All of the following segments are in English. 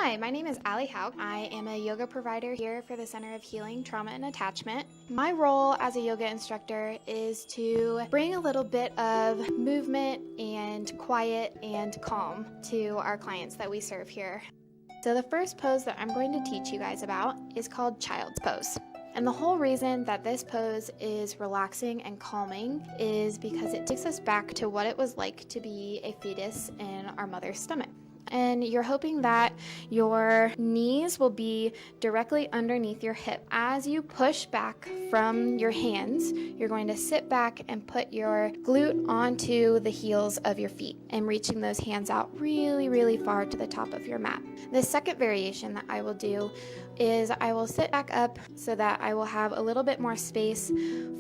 Hi, my name is Allie Hauk. I am a yoga provider here for the Center of Healing, Trauma, and Attachment. My role as a yoga instructor is to bring a little bit of movement and quiet and calm to our clients that we serve here. So the first pose that I'm going to teach you guys about is called Child's Pose. And the whole reason that this pose is relaxing and calming is because it takes us back to what it was like to be a fetus in our mother's stomach. And you're hoping that your knees will be directly underneath your hip. As you push back from your hands, you're going to sit back and put your glute onto the heels of your feet and reaching those hands out really, really far to the top of your mat. The second variation that I will do is I will sit back up so that I will have a little bit more space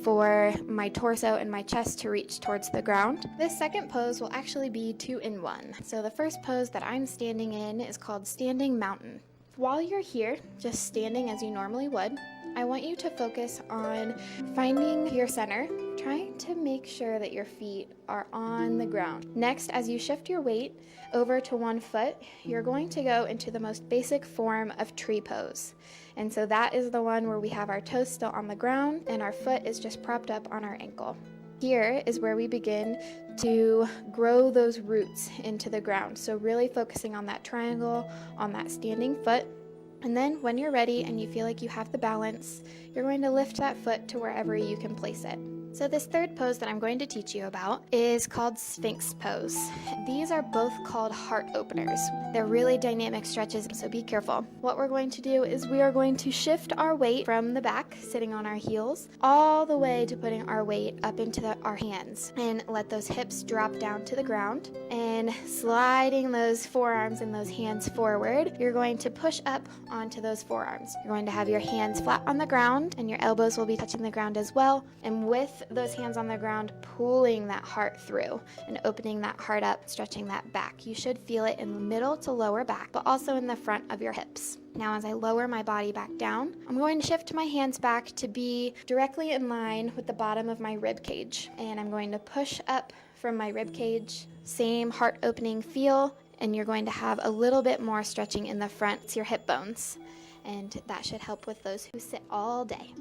for my torso and my chest to reach towards the ground. This second pose will actually be 2 in 1. So the first pose that I'm standing in is called Standing Mountain. While you're here, just standing as you normally would, I want you to focus on finding your center, trying to make sure that your feet are on the ground. Next, as you shift your weight over to one foot, you're going to go into the most basic form of tree pose. And so that is the one where we have our toes still on the ground and our foot is just propped up on our ankle. Here is where we begin to grow those roots into the ground. So really focusing on that triangle, on that standing foot. And then when you're ready and you feel like you have the balance, you're going to lift that foot to wherever you can place it. So this third pose that I'm going to teach you about is called Sphinx pose. These are both called heart openers. They're really dynamic stretches, so be careful. What we're going to do is we are going to shift our weight from the back, sitting on our heels, all the way to putting our weight up into our hands and let those hips drop down to the ground. And sliding those forearms and those hands forward, you're going to push up onto those forearms. You're going to have your hands flat on the ground and your elbows will be touching the ground as well. And with those hands on the ground, pulling that heart through and opening that heart up, stretching that back. You should feel it in the middle to lower back, but also in the front of your hips. Now, as I lower my body back down, I'm going to shift my hands back to be directly in line with the bottom of my rib cage. And I'm going to push up from my rib cage, same heart opening feel, and you're going to have a little bit more stretching in the front, it's your hip bones. And that should help with those who sit all day.